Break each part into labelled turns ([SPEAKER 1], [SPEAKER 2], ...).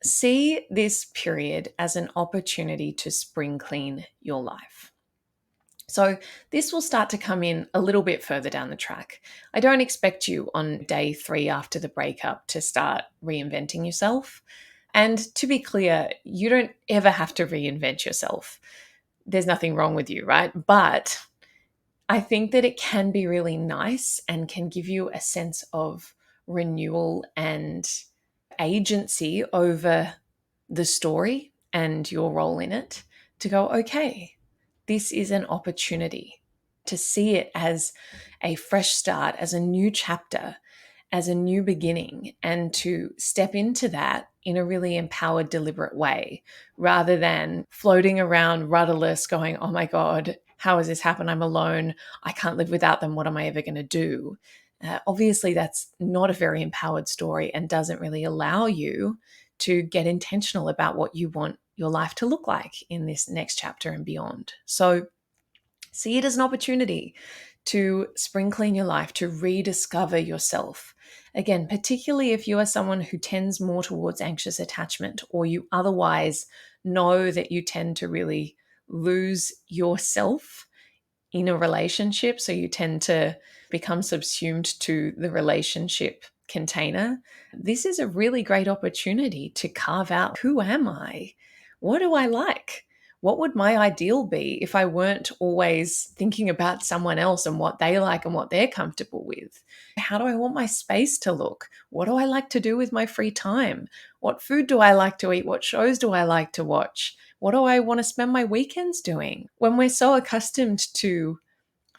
[SPEAKER 1] see this period as an opportunity to spring clean your life. So, this will start to come in a little bit further down the track. I don't expect you on day 3 after the breakup to start reinventing yourself. And to be clear, you don't ever have to reinvent yourself. There's nothing wrong with you, right? But I think that it can be really nice and can give you a sense of renewal and agency over the story and your role in it to go, okay, this is an opportunity to see it as a fresh start, as a new chapter, as a new beginning, and to step into that in a really empowered, deliberate way, rather than floating around rudderless, going, oh my God, how has this happened? I'm alone. I can't live without them. What am I ever going to do? Obviously, that's not a very empowered story and doesn't really allow you to get intentional about what you want your life to look like in this next chapter and beyond. So, see it as an opportunity to spring clean your life, to rediscover yourself. Again, particularly if you are someone who tends more towards anxious attachment, or you otherwise know that you tend to really lose yourself in a relationship. So you tend to become subsumed to the relationship container. This is a really great opportunity to carve out, who am I? What do I like? What would my ideal be if I weren't always thinking about someone else and what they like and what they're comfortable with? How do I want my space to look? What do I like to do with my free time? What food do I like to eat? What shows do I like to watch? What do I want to spend my weekends doing? When we're so accustomed to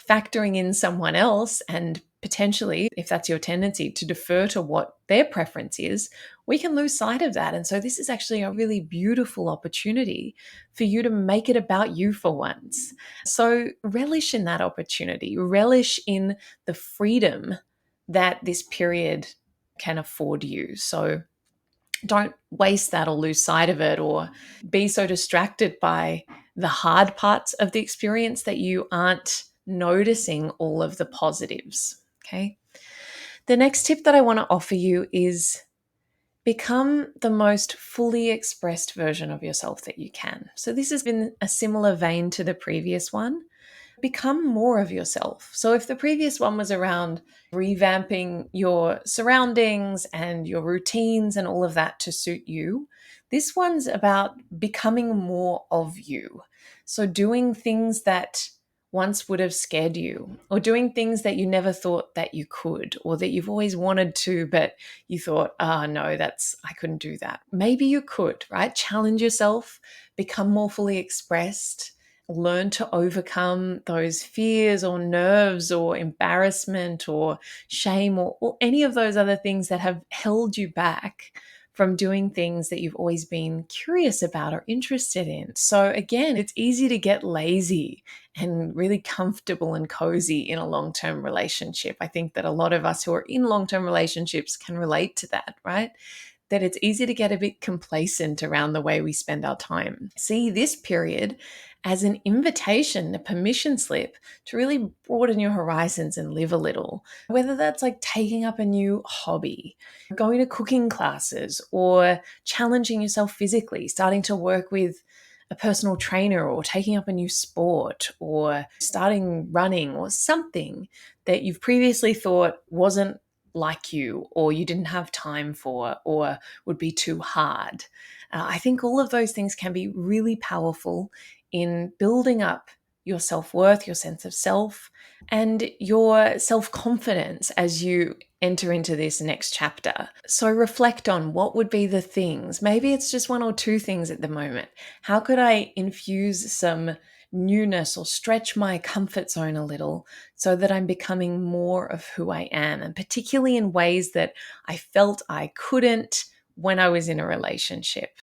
[SPEAKER 1] factoring in someone else and potentially, if that's your tendency, to defer to what their preference is, we can lose sight of that. And so, this is actually a really beautiful opportunity for you to make it about you for once. So, relish in that opportunity, relish in the freedom that this period can afford you. So, don't waste that or lose sight of it or be so distracted by the hard parts of the experience that you aren't noticing all of the positives. Okay. The next tip that I want to offer you is become the most fully expressed version of yourself that you can. So, this has been a similar vein to the previous one. Become more of yourself. So, if the previous one was around revamping your surroundings and your routines and all of that to suit you, this one's about becoming more of you. So, doing things that once would have scared you, or doing things that you never thought that you could, or that you've always wanted to, but you thought, oh no, I couldn't do that. Maybe you could, right? Challenge yourself, become more fully expressed, learn to overcome those fears or nerves or embarrassment or shame or any of those other things that have held you back from doing things that you've always been curious about or interested in. So, again, it's easy to get lazy and really comfortable and cozy in a long term relationship. I think that a lot of us who are in long term relationships can relate to that, right? That it's easy to get a bit complacent around the way we spend our time. See this period as an invitation, a permission slip to really broaden your horizons and live a little. Whether that's like taking up a new hobby, going to cooking classes, or challenging yourself physically, starting to work with a personal trainer, or taking up a new sport, or starting running, or something that you've previously thought wasn't like you, or you didn't have time for, or would be too hard. I think all of those things can be really powerful in building up your self worth, your sense of self, and your self confidence as you enter into this next chapter. So reflect on what would be the things. Maybe it's just one or two things at the moment. How could I infuse some newness or stretch my comfort zone a little so that I'm becoming more of who I am, and particularly in ways that I felt I couldn't when I was in a relationship?